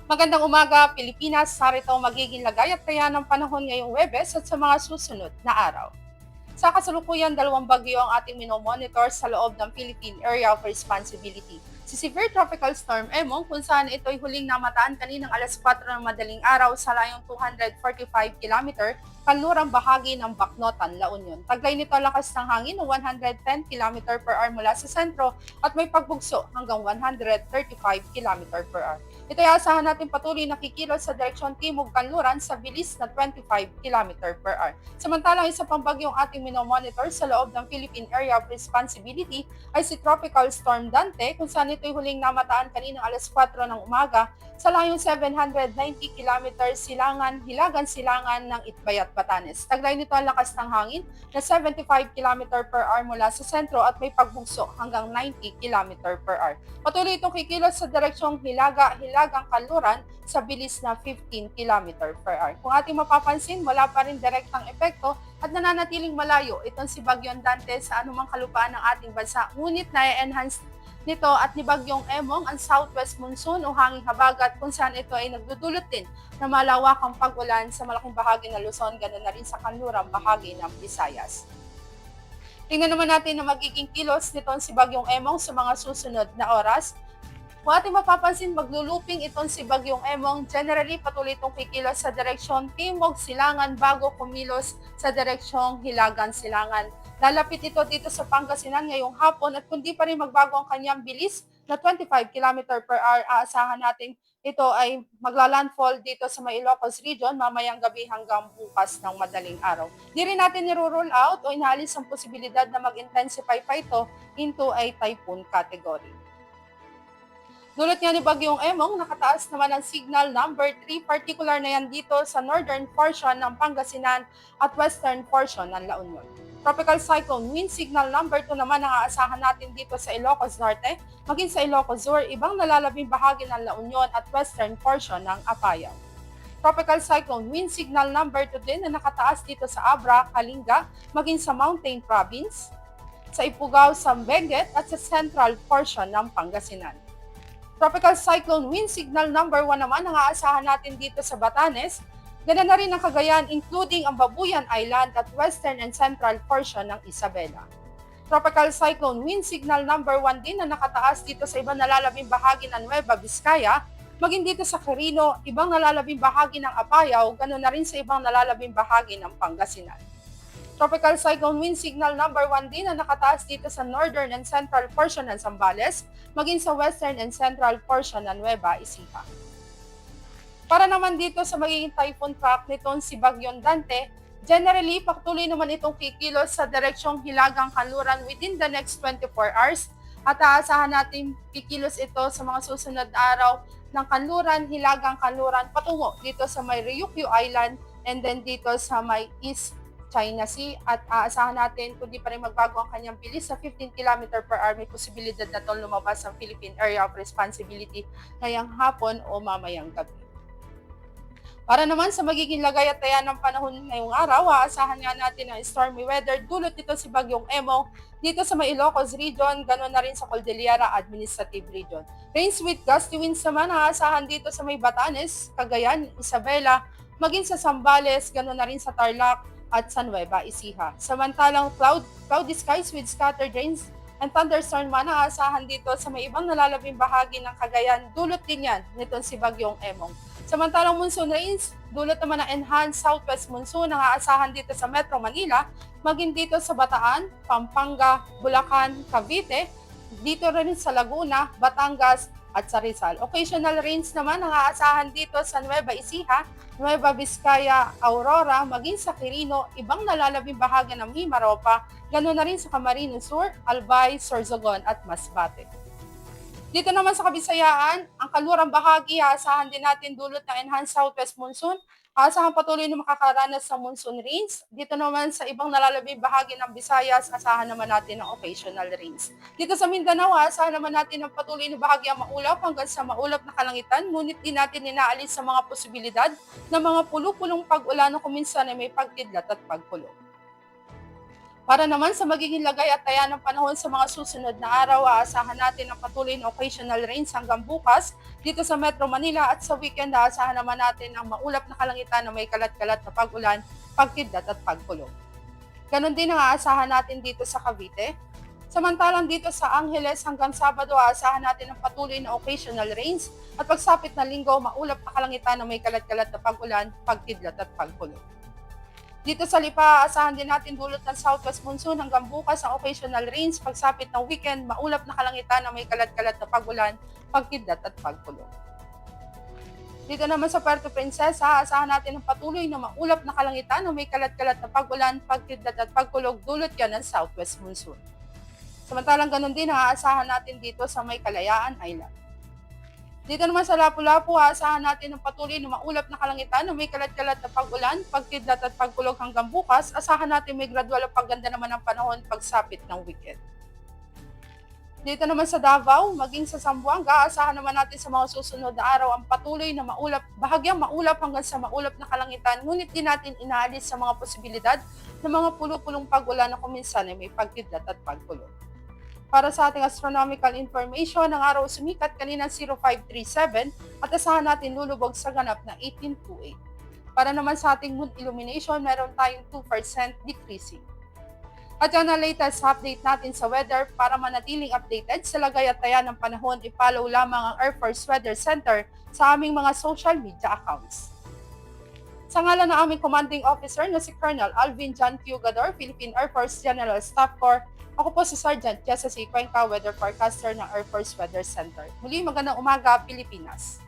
Magandang umaga, Pilipinas. Narito ang magiging lagay at kaya ng panahon ngayong Webes at sa mga susunod na araw. Sa kasalukuyan, dalawang bagyo ang ating minomonitor sa loob ng Philippine Area of Responsibility. Si Severe Tropical Storm Emong kung saan ito'y huling namataan kaninang alas 4 ng madaling araw sa layong 245 km kanlurang bahagi ng Bacnotan, La Union. Taglay nito ang lakas ng hangin ng 110 km/h mula sa sentro at may pagbugso hanggang 135 km/h. Ito ay asahan natin patuloy na kikilos sa direksyon timog kanluran sa bilis na 25 km/h. Samantalang isa pang bagyong ating minomonitor sa loob ng Philippine Area of Responsibility ay si Tropical Storm Dante kung saan ito'y huling namataan kaninang alas 4 ng umaga sa layong 790 km hilagan silangan ng Itbayat, Batanes. Taglay nito ang lakas ng hangin na 75 km/h mula sa sentro at may pagbugso hanggang 90 km/h. Patuloy itong kikilos sa direksyong hilagang kanluran sa bilis na 15 km/h. Kung ating mapapansin, wala pa rin direktang epekto at nananatiling malayo itong si Bagyong Dante sa anumang kalupaan ng ating bansa. Ngunit na-enhance nito at ni Bagyong Emong ang southwest monsoon o hanging habagat kung saan ito ay nagdudulot din ng malawakang pag-ulan sa malaking bahagi ng Luzon, ganoon na rin sa kanlurang bahagi ng Visayas. Tingnan naman natin na magiging kilos nitong si Bagyong Emong sa mga susunod na oras. Kung ating mapapansin, magluluping itong si Bagyong Emong. Generally, patuloy itong kikilos sa direksyon timog silangan bago kumilos sa direksyong hilagan silangan. Lalapit ito dito sa Pangasinan ngayong hapon at kung di pa rin magbago ang kanyang bilis na 25 km/h, aasahan natin ito ay maglalandfall dito sa may Ilocos Region mamayang gabi hanggang bukas ng madaling araw. Di rin natin niro-rule out o inaalis ang posibilidad na mag-intensify pa ito into a typhoon category. Dulot nga ni Bagyong Emong, nakataas naman ang signal number 3, particular na yan dito sa northern portion ng Pangasinan at western portion ng La Union. Tropical Cyclone Wind Signal number 2 naman ang aasahan natin dito sa Ilocos Norte, maging sa Ilocos Sur, ibang nalalabing bahagi ng La Union at western portion ng Apayao. Tropical Cyclone Wind Signal number 2 din na nakataas dito sa Abra, Kalinga, maging sa Mountain Province, sa Ifugao, Sambenguet at sa central portion ng Pangasinan. Tropical Cyclone Wind Signal number 1 naman ang aasahan natin dito sa Batanes, ganoon na rin ang Cagayan including ang Babuyan Island at western and central portion ng Isabela. Tropical Cyclone Wind Signal number 1 din na nakataas dito sa ibang nalalabing bahagi ng Nueva Vizcaya, maging dito sa Quirino, ibang nalalabing bahagi ng Apayao, ganoon na rin sa ibang nalalabing bahagi ng Pangasinan. Tropical Cyclone Wind Signal number 1 din na nakataas dito sa northern and central portion ng Zambales, maging sa western and central portion ng Nueva Ecija. Para naman dito sa magiging typhoon track nitong si Bagyong Dante, generally patuloy naman itong kikilos sa direksyong hilagang kanluran within the next 24 hours at aasahan natin kikilos ito sa mga susunod na araw ng kanluran, hilagang kanluran patungo dito sa may Ryukyu Island and then dito sa may East China Sea at aasahan natin kung di pa rin magbago ang kanyang bilis sa 15 km/h, may posibilidad na itong lumabas sa Philippine Area of Responsibility ngayong hapon o mamayang gabi. Para naman sa magiging lagay at taya ng panahon ngayong araw, aasahan nga natin ang stormy weather dulot nito si Bagyong Emong dito sa may Ilocos Region, ganoon na rin sa Cordillera Administrative Region. Rains with gusty winds naman aasahan dito sa may Batanes, Cagayan, Isabela, maging sa Zambales, ganoon na rin sa Tarlac at sa Nueva Ecija. Samantalang cloudy skies with scattered rains and thunderstorm man aasahan dito sa may ibang nalalabing bahagi ng Cagayan, dulot din yan nitong si Bagyong Emong. Samantalang monsoon rains, dulot naman ng enhanced southwest monsoon ang aasahan dito sa Metro Manila, maging dito sa Bataan, Pampanga, Bulacan, Cavite, dito rin sa Laguna, Batangas at sa Rizal. Occasional rains naman ang aasahan dito sa Nueva Ecija, Nueva Vizcaya, Aurora, maging sa Quirino, ibang nalalabing bahagi ng Mimaropa, ganoon na rin sa Camarines Sur, Albay, Sorsogon at Masbate. Dito naman sa Kabisayaan, ang kanlurang bahagi, aasahan din natin dulot ng enhanced southwest monsoon. Aasahan patuloy na makakaranas sa monsoon rains. Dito naman sa ibang nalalabing bahagi ng Visayas, asahan naman natin ng occasional rains. Dito sa Mindanao, aasahan naman natin ng patuloy na bahagi ang maulap hanggang sa maulap na kalangitan. Ngunit di natin inaalis sa mga posibilidad ng mga pulupulong pag-ulan na kuminsan ay may pagkidlat at pagkulog. Para naman sa magiging lagay at taya ng panahon sa mga susunod na araw, aasahan natin ang patuloy na occasional rains hanggang bukas dito sa Metro Manila at sa weekend aasahan naman natin ang maulap na kalangitan na may kalat-kalat na pag-ulan, pagkidlat at pagkulog. Ganon din ang aasahan natin dito sa Cavite. Samantalang dito sa Angeles hanggang Sabado aasahan natin ang patuloy na occasional rains at pagsapit na linggo maulap na kalangitan na may kalat-kalat na pag-ulan, pagkidlat at pagkulog. Dito sa Lipa, aasahan din natin dulot ng southwest monsoon hanggang bukas ang occasional rains, pagsapit ng weekend, maulap na kalangitan na may kalat-kalat na pag-ulan, pagkidlat at pagkulog. Dito naman sa Puerto Princesa, aasahan natin ang patuloy na maulap na kalangitan na may kalat-kalat na pag-ulan, pagkidlat at pagkulog, dulot yan ng southwest monsoon. Samantalang ganun din ang aasahan natin dito sa May Kalayaan Island. Dito naman sa Lapu-Lapu, aasahan natin ang patuloy na maulap na kalangitan na may kalat-kalat na pag-ulan, pagkidlat at pagkulog hanggang bukas. Asahan natin may gradual na pagganda naman ng panahon pagsapit ng weekend. Dito naman sa Davao, maging sa Zamboanga, aasahan naman natin sa mga susunod na araw ang patuloy na maulap, bahagyang maulap hanggang sa maulap na kalangitan. Ngunit di natin inaalis sa mga posibilidad ng mga pulo-pulong pag-ulan na kuminsan ay may pagkidlat at pagkulog. Para sa ating astronomical information, ang araw sumikat kanina 0537 at asahan natin lulubog sa ganap na 1828. Para naman sa ating moon illumination, meron tayong 2% decreasing. At yan ang latest update natin sa weather. Para manatiling updated sa lagay at taya ng panahon, i-follow lamang ang Air Force Weather Center sa aming mga social media accounts. Sa ngalan ng aming commanding officer na si Colonel Alvin John Cugador, Philippine Air Force General Staff Corps, ako po si Sergeant Jessa C. Cuenca, Weather Forecaster ng Air Force Weather Center. Muli magandang umaga, Pilipinas!